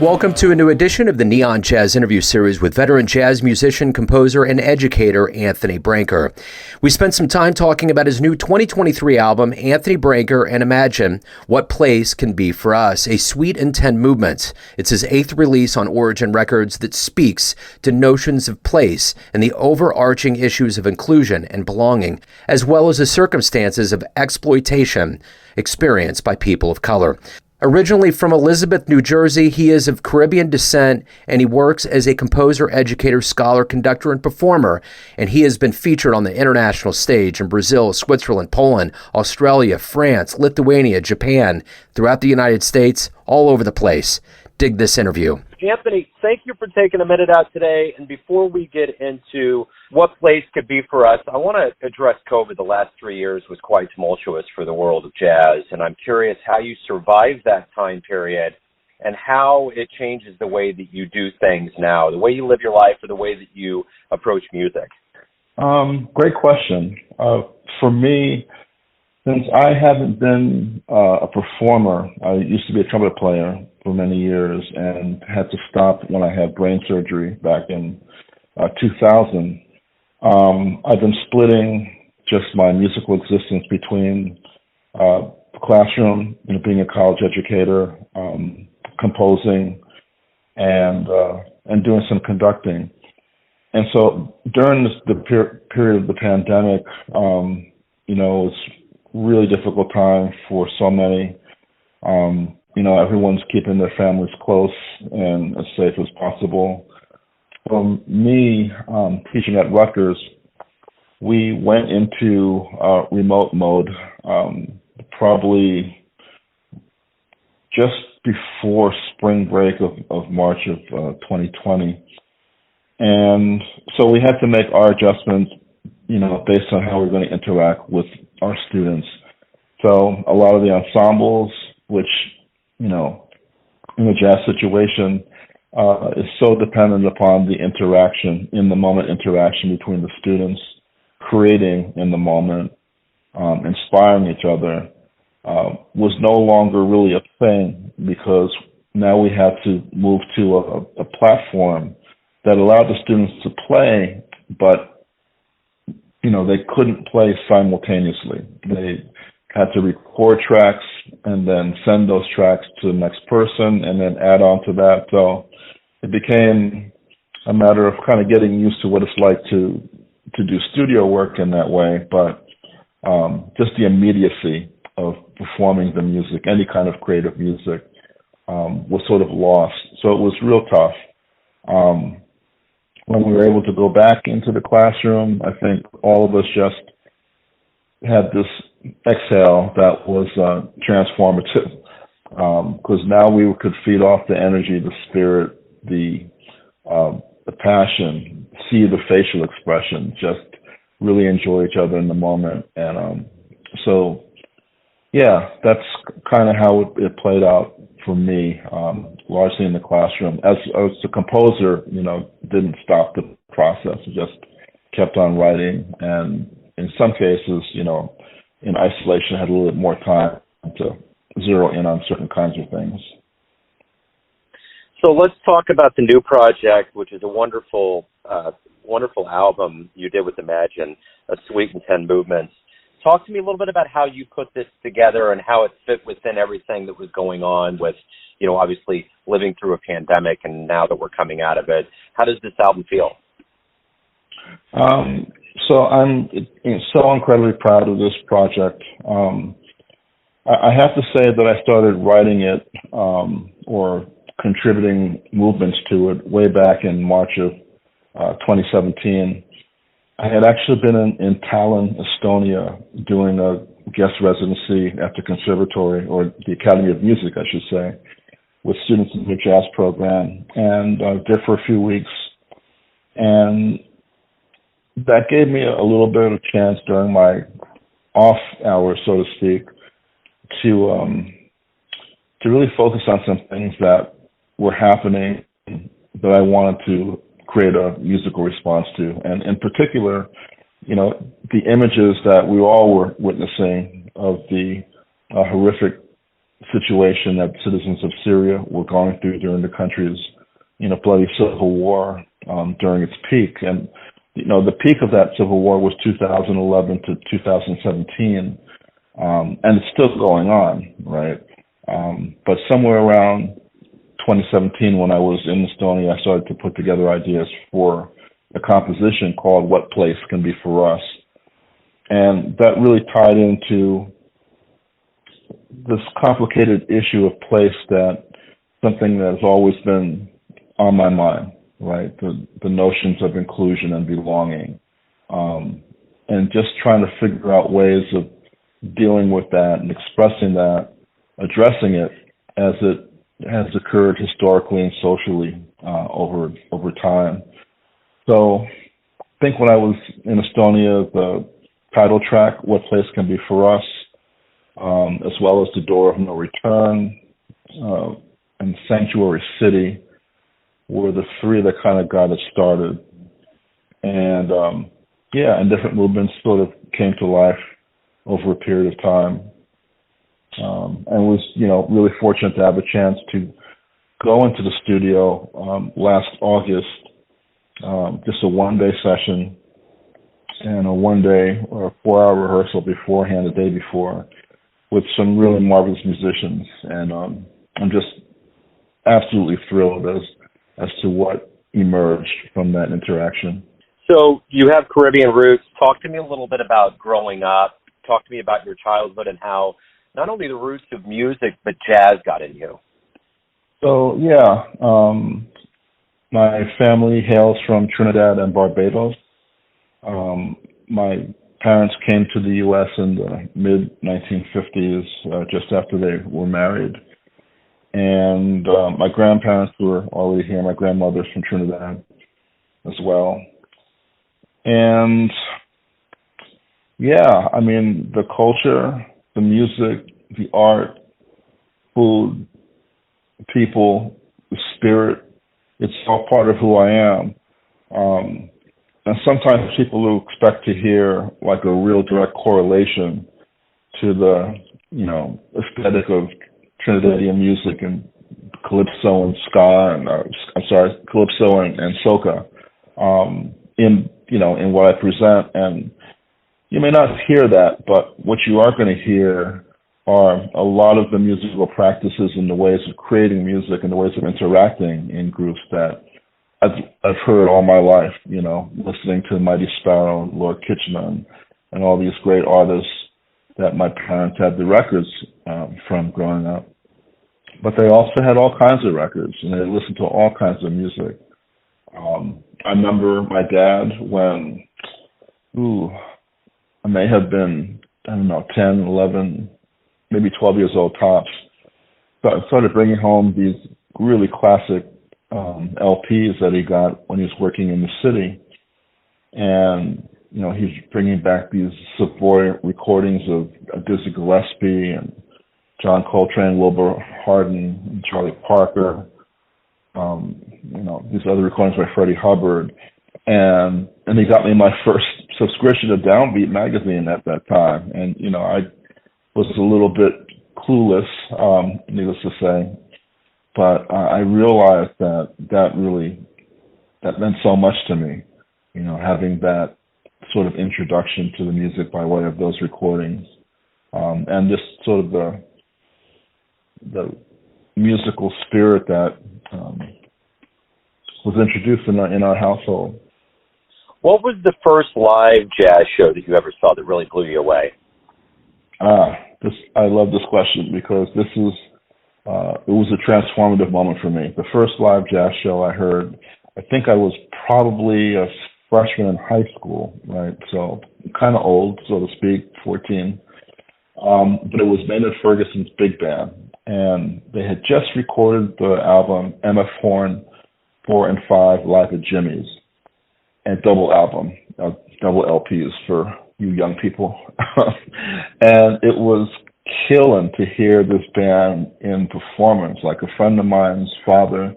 Welcome to a new edition of the Neon Jazz interview series with veteran jazz musician, composer, and educator Anthony Branker. We spent some time talking about his new 2023 album, Anthony Branker and Imagine, What Place Can Be For Us, a suite in 10 movements. It's his 8th release on Origin Records that speaks to notions of place and the overarching issues of inclusion and belonging, as well as the circumstances of exploitation experienced by people of color. Originally from Elizabeth, New Jersey, he is of Caribbean descent, and he works as a composer, educator, scholar, conductor, and performer, and he has been featured on the international stage in Brazil, Switzerland, Poland, Australia, France, Lithuania, Japan, throughout the United States, all over the place. Dig this interview. Anthony, thank you for taking a minute out today. And before we get into what place could be for us, I want to address COVID. The last 3 years was quite tumultuous for the world of jazz. And I'm curious how you survived that time period and how it changes the way that you do things now, the way you live your life or the way that you approach music. Great question. For me, since I haven't been a performer, I used to be a trumpet player for many years and had to stop when I had brain surgery back in 2000. I've been splitting just my musical existence between the classroom, being a college educator, composing, and doing some conducting. And so during the period of the pandemic, it was really difficult time for so many. Everyone's keeping their families close and as safe as possible. For me, teaching at Rutgers, we went into remote mode probably just before spring break of March of 2020. And so we had to make our adjustments, based on how we're going to interact with our students. So a lot of the ensembles, which, in a jazz situation, is so dependent upon the interaction, in the moment interaction between the students, creating in the moment, inspiring each other, was no longer really a thing because now we had to move to a platform that allowed the students to play, but they couldn't play simultaneously. They had to record tracks and then send those tracks to the next person and then add on to that. So it became a matter of kind of getting used to what it's like to do studio work in that way, but just the immediacy of performing the music, any kind of creative music, was sort of lost. So it was real tough. When we were able to go back into the classroom, I think all of us just had this exhale that was transformative, because now we could feed off the energy, the spirit, the passion, see the facial expression, just really enjoy each other in the moment. And that's kind of how it played out for me, largely in the classroom. As a composer, didn't stop the process, just kept on writing, and in some cases, in isolation, had a little bit more time to zero in on certain kinds of things. So let's talk about the new project, which is a wonderful album you did with Imagine, a suite in 10 movements. Talk to me a little bit about how you put this together and how it fit within everything that was going on with, obviously living through a pandemic, and now that we're coming out of it. How does this album feel? So I'm so incredibly proud of this project. I have to say that I started writing it or contributing movements to it way back in March of 2017. I had actually been in Tallinn, Estonia, doing a guest residency at the conservatory, or the Academy of Music, I should say, with students in the jazz program, and there for a few weeks. And that gave me a little bit of a chance during my off hours, so to speak, to really focus on some things that were happening that I wanted to create a musical response to. And in particular, the images that we all were witnessing of the horrific, situation that citizens of Syria were going through during the country's, bloody civil war during its peak. And, the peak of that civil war was 2011 to 2017, and it's still going on, right? But somewhere around 2017, when I was in Estonia, I started to put together ideas for a composition called What Place Can Be For Us. And that really tied into this complicated issue of place, that something that has always been on my mind, right? The notions of inclusion and belonging. And just trying to figure out ways of dealing with that and expressing that, addressing it as it has occurred historically and socially over time. So I think when I was in Estonia, the title track, What Place Can Be For Us, as well as The Door of No Return, and Sanctuary City were the three that kind of got it started. And and different movements sort of came to life over a period of time. And was, really fortunate to have a chance to go into the studio last August, just a one-day session and a one-day or 4-hour rehearsal beforehand, the day before, with some really marvelous musicians. And I'm just absolutely thrilled as to what emerged from that interaction. So you have Caribbean roots. Talk to me a little bit about growing up. Talk to me about your childhood and how not only the roots of music, but jazz got in you. So, my family hails from Trinidad and Barbados. My parents came to the U.S. in the mid-1950s, just after they were married. And my grandparents were already here. My grandmother's from Trinidad as well. And, the culture, the music, the art, food, people, the spirit, it's all part of who I am. And sometimes people will expect to hear like a real direct correlation to the, aesthetic of Trinidadian music and calypso and ska and, calypso and soca, in what I present. And you may not hear that, but what you are going to hear are a lot of the musical practices and the ways of creating music and the ways of interacting in groups that I've heard all my life, listening to Mighty Sparrow and Lord Kitchener and all these great artists that my parents had the records from growing up. But they also had all kinds of records, and they listened to all kinds of music. I remember my dad when, I may have been, 10, 11, maybe 12 years old tops. So I started bringing home these really classic LPs that he got when he was working in the city. And, he's bringing back these Savoy recordings of Dizzy Gillespie and John Coltrane, Wilbur Hardin, and Charlie Parker, these other recordings by Freddie Hubbard. And he got me my first subscription to Downbeat magazine at that time. And, I was a little bit clueless, needless to say. But I realized that meant so much to me, having that sort of introduction to the music by way of those recordings, and just sort of the musical spirit that was introduced in our household. What was the first live jazz show that you ever saw that really blew you away? I love this question because this is. It was a transformative moment for me. The first live jazz show I heard, I think I was probably a freshman in high school, right? So kind of old, so to speak, 14. But it was Maynard Ferguson's big band. And they had just recorded the album MF Horn 4 and 5 Live at Jimmy's. And double album, double LPs for you young people. And it was killing to hear this band in performance. Like a friend of mine's father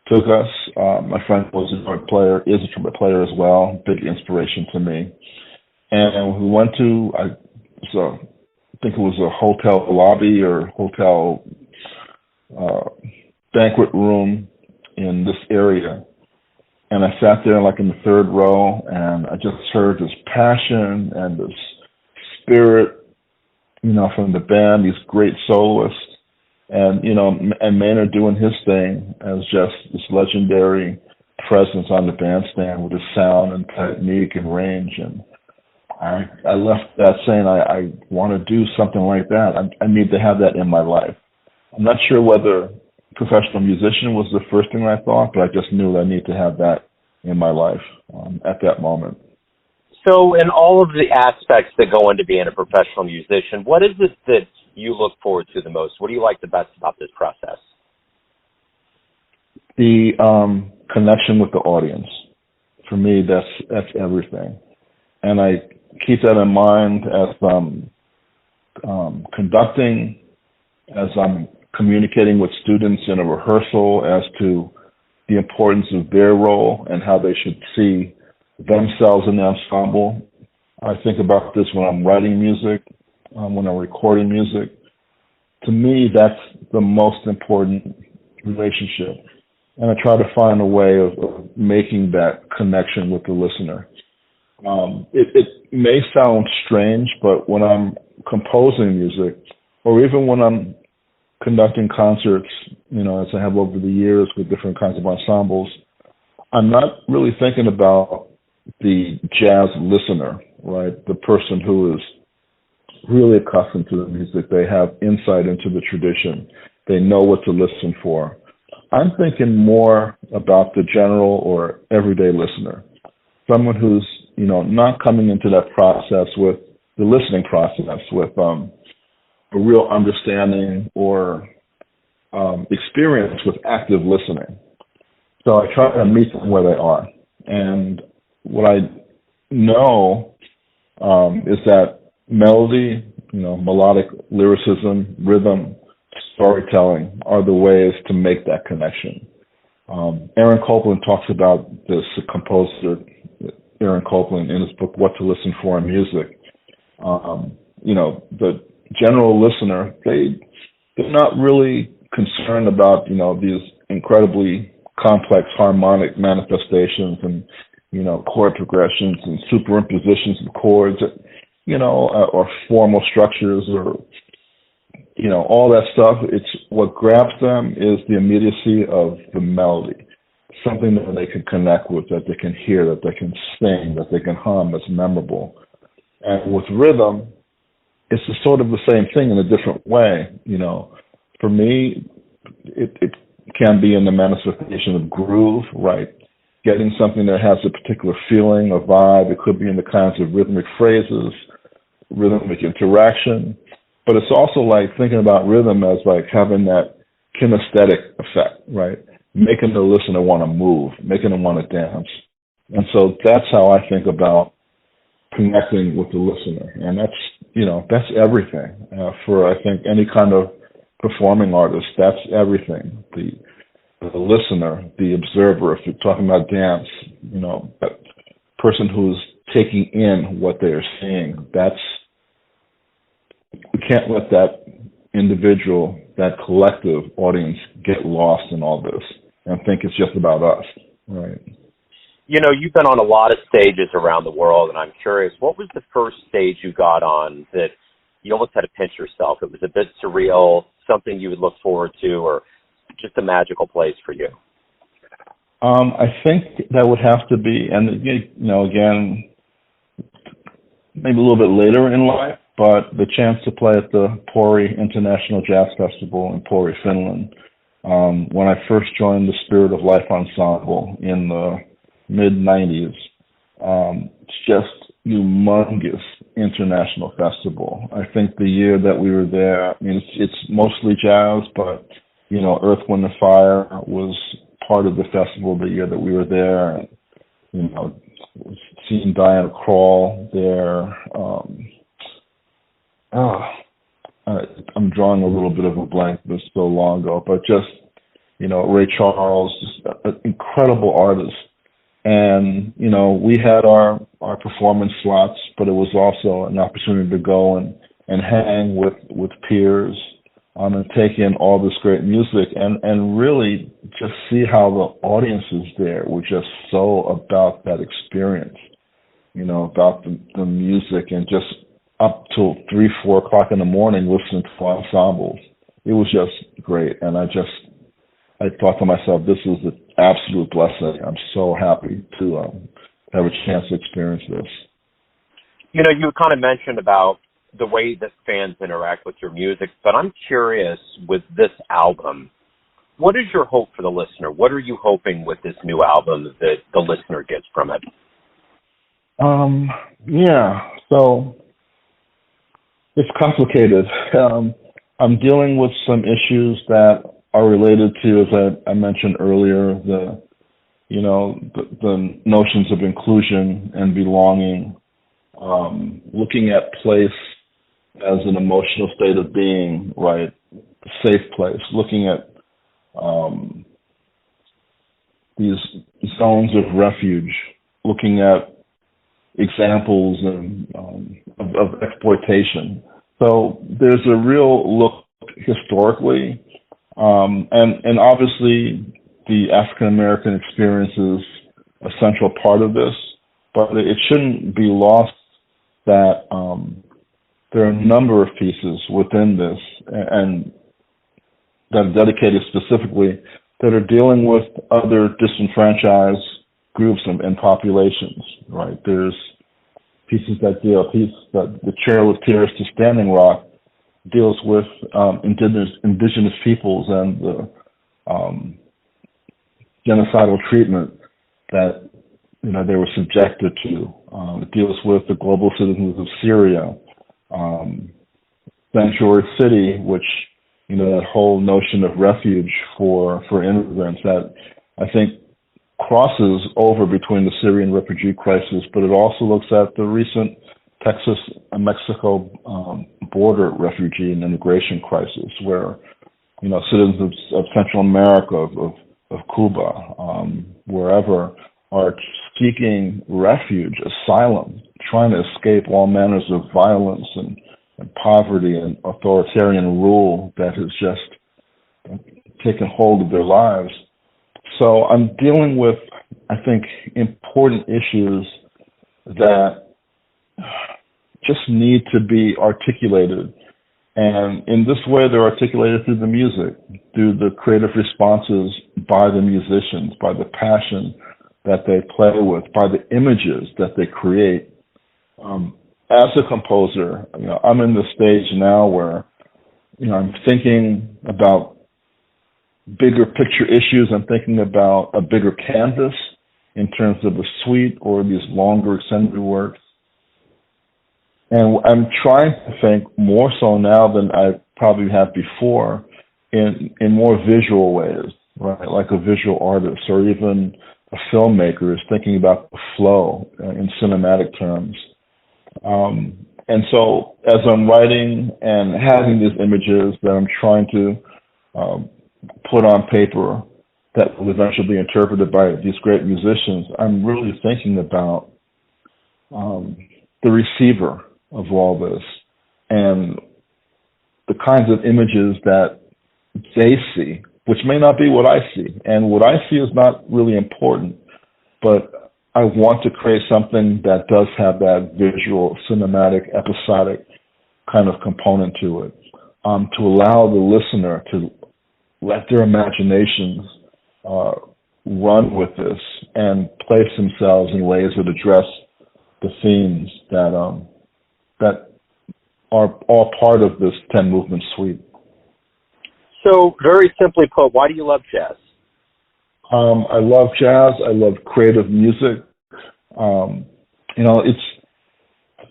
took us. My friend was a trumpet player, is a trumpet player as well, big inspiration to me. And we went to, it's a think it was a hotel lobby or hotel banquet room in this area. And I sat there like in the third row, and I just heard this passion and this spirit, from the band, these great soloists, and, and Maynard doing his thing as just this legendary presence on the bandstand with his sound and technique and range. And I left that saying, I want to do something like that. I need to have that in my life. I'm not sure whether professional musician was the first thing I thought, but I just knew that I need to have that in my life at that moment. So in all of the aspects that go into being a professional musician, what is it that you look forward to the most? What do you like the best about this process? The connection with the audience. For me, that's everything. And I keep that in mind as conducting, as I'm communicating with students in a rehearsal as to the importance of their role and how they should see themselves in the ensemble. I think about this when I'm writing music, when I'm recording music. To me, that's the most important relationship. And I try to find a way of making that connection with the listener. It may sound strange, but when I'm composing music, or even when I'm conducting concerts, as I have over the years with different kinds of ensembles, I'm not really thinking about the jazz listener, right? The person who is really accustomed to the music. They have insight into the tradition. They know what to listen for. I'm thinking more about the general or everyday listener, someone who's, not coming into that process with the listening process with a real understanding or experience with active listening. So I try to meet them where they are. And what I know is that melody, melodic lyricism, rhythm, storytelling are the ways to make that connection. Aaron Copland talks about this, the composer Aaron Copland, in his book, What to Listen For in Music. The general listener, they're not really concerned about, these incredibly complex harmonic manifestations and, chord progressions and superimpositions of chords, or formal structures or, all that stuff. It's what grabs them is the immediacy of the melody, something that they can connect with, that they can hear, that they can sing, that they can hum, that's memorable. And with rhythm, it's sort of the same thing in a different way. For me, it can be in the manifestation of groove, right? Getting something that has a particular feeling, a vibe. It could be in the kinds of rhythmic phrases, rhythmic interaction. But it's also like thinking about rhythm as like having that kinesthetic effect, right? Making the listener want to move, making them want to dance. And so that's how I think about connecting with the listener. And that's everything for, I think, any kind of performing artist. That's everything. The listener, the observer, if you're talking about dance, that person who's taking in what they are seeing, we can't let that individual, that collective audience get lost in all this and think it's just about us, right? You've been on a lot of stages around the world, and I'm curious, what was the first stage you got on that you almost had to pinch yourself? It was a bit surreal, something you would look forward to, or just a magical place for you? I think that would have to be, and again, maybe a little bit later in life, but the chance to play at the Pori International Jazz Festival in Pori, Finland, when I first joined the Spirit of Life Ensemble in the mid-90s. It's just humongous international festival. I think the year that we were there, it's mostly jazz, but, Earth, Wind, and Fire was part of the festival the year that we were there. And, seeing Diana Krall there. I'm drawing a little bit of a blank, but it's so long ago. But just, Ray Charles, just an incredible artist. And, we had our performance slots, but it was also an opportunity to go and and hang with peers, and take in all this great music, and really just see how the audiences there were just so about that experience, about the music, and just up till 3, 4 o'clock in the morning listening to ensembles. It was just great, and I thought to myself, this is an absolute blessing. I'm so happy to have a chance to experience this. You kind of mentioned about the way that fans interact with your music, but I'm curious with this album, what is your hope for the listener? What are you hoping with this new album that the listener gets from it? So it's complicated. I'm dealing with some issues that are related to, as I mentioned earlier, the notions of inclusion and belonging, looking at place as an emotional state of being, right? A safe place, looking at these zones of refuge, looking at examples of exploitation. So there's a real look historically, and obviously the African American experience is a central part of this, but it shouldn't be lost that there are a number of pieces within this and that are dedicated specifically that are dealing with other disenfranchised groups and populations, right? There's pieces that the Trail of Tears to Standing Rock deals with indigenous peoples and the genocidal treatment that they were subjected to. It deals with the global citizens of Syria, Sanctuary City, which that whole notion of refuge for immigrants that I think crosses over between the Syrian refugee crisis, but it also looks at the recent Texas-Mexico border refugee and immigration crisis, where citizens of Central America, of Cuba, wherever, are seeking refuge, asylum, trying to escape all manners of violence and poverty and authoritarian rule that has just taken hold of their lives. So I'm dealing with, I think, important issues that just need to be articulated. And in this way, they're articulated through the music, through the creative responses by the musicians, by the passion that they play with, by the images that they create. As a composer, I'm in the stage now where, I'm thinking about bigger picture issues. I'm thinking about a bigger canvas in terms of a suite or these longer extended works. And I'm trying to think more so now than I probably have before in more visual ways, right? Like a visual artist or even a filmmaker is thinking about the flow in cinematic terms. And so as I'm writing and having these images that I'm trying to put on paper that will eventually be interpreted by these great musicians, I'm really thinking about the receiver of all this and the kinds of images that they see, which may not be what I see. And what I see is not really important, but I want to create something that does have that visual, cinematic, episodic kind of component to it, to allow the listener to let their imaginations run with this and place themselves in ways that address the themes that are all part of this 10-movement suite. So, very simply put, why do you love jazz? I love jazz. I love creative music. It's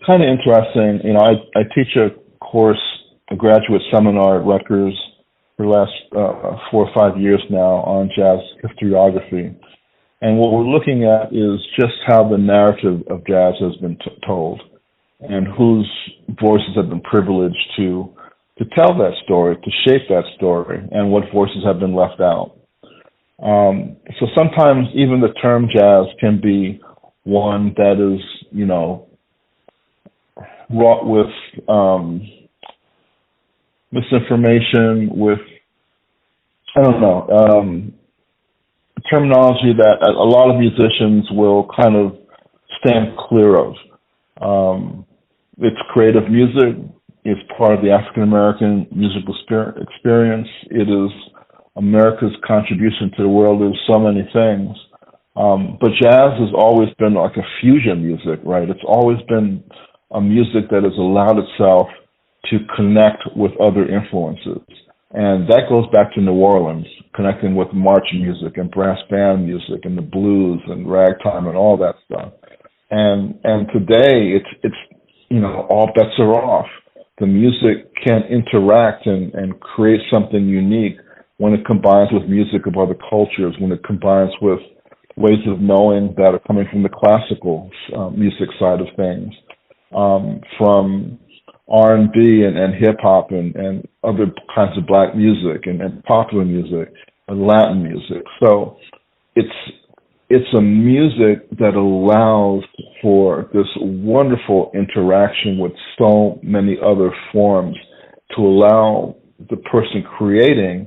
kind of interesting. I teach a course, a graduate seminar at Rutgers for the last 4 or 5 years now on jazz historiography. And what we're looking at is just how the narrative of jazz has been told and whose voices have been privileged to tell that story, to shape that story, and what voices have been left out. So sometimes even the term jazz can be one that is, wrought with misinformation, with, I don't know, terminology that a lot of musicians will kind of stand clear of. It's creative music. It's part of the African American musical experience. It is America's contribution to the world. There's so many things. But jazz has always been like a fusion music, right? It's always been a music that has allowed itself to connect with other influences. And that goes back to New Orleans, connecting with march music and brass band music and the blues and ragtime and all that stuff. And today it's all bets are off. The music can interact and create something unique when it combines with music of other cultures, when it combines with ways of knowing that are coming from the classical music side of things, from R&B and hip-hop and other kinds of black music and popular music and Latin music. So it's a music that allows for this wonderful interaction with so many other forms to allow the person creating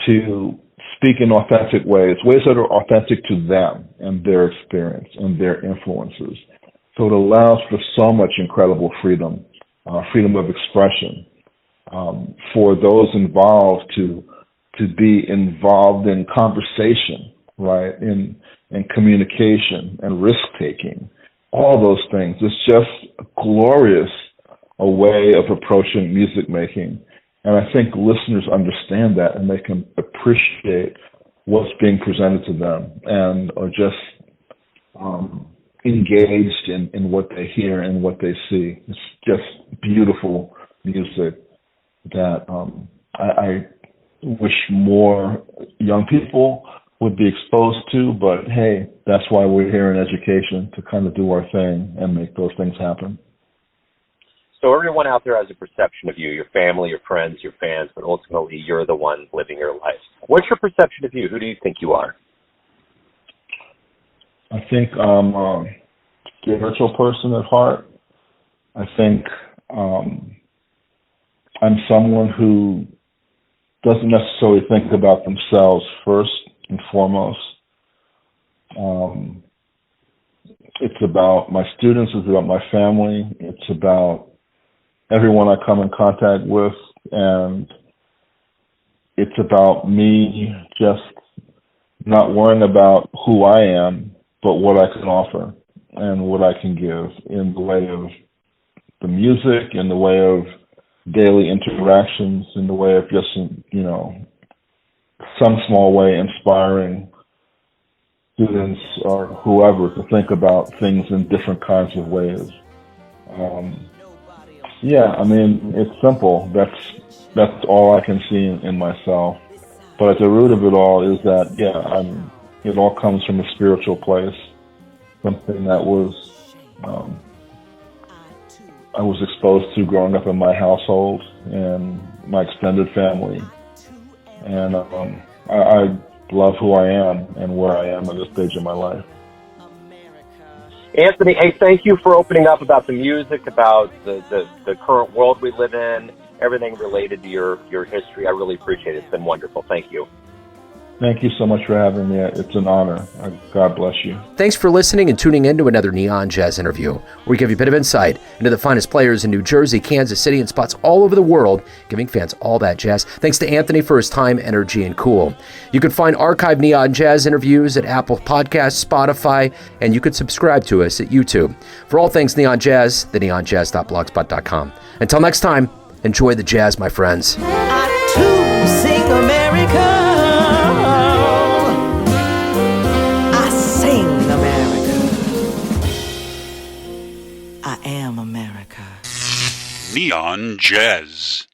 to speak in authentic ways that are authentic to them and their experience and their influences. So it allows for so much incredible freedom, freedom of expression, for those involved to be involved in conversation, right, in communication and risk-taking, all those things. It's just glorious a way of approaching music making. And I think listeners understand that and they can appreciate what's being presented to them and are just engaged in what they hear and what they see. It's just beautiful music that I wish more young people would be exposed to, but hey, that's why we're here in education, to kind of do our thing and make those things happen. So everyone out there has a perception of you, your family, your friends, your fans, but ultimately you're the one living your life. What's your perception of you? Who do you think you are? I think I'm a spiritual person at heart. I think I'm someone who doesn't necessarily think about themselves first and foremost. It's about my students, it's about my family, it's about everyone I come in contact with, and it's about me just not worrying about who I am, but what I can offer and what I can give in the way of the music, in the way of daily interactions, in the way of just, some small way inspiring students or whoever to think about things in different kinds of ways. It's simple. That's all I can see in myself. But at the root of it all is that, it all comes from a spiritual place, something that was I was exposed to growing up in my household and my extended family. And I love who I am and where I am at this stage of my life. Anthony, hey, thank you for opening up about the music, about the current world we live in, everything related to your history. I really appreciate it. It's been wonderful. Thank you. Thank you so much for having me. It's an honor. God bless you. Thanks for listening and tuning in to another Neon Jazz interview, where we give you a bit of insight into the finest players in New Jersey, Kansas City, and spots all over the world, giving fans all that jazz. Thanks to Anthony for his time, energy, and cool. You can find archived Neon Jazz interviews at Apple Podcasts, Spotify, and you can subscribe to us at YouTube. For all things Neon Jazz, theneonjazz.blogspot.com. Until next time, enjoy the jazz, my friends. I too sing America. I am America. Neon Jazz.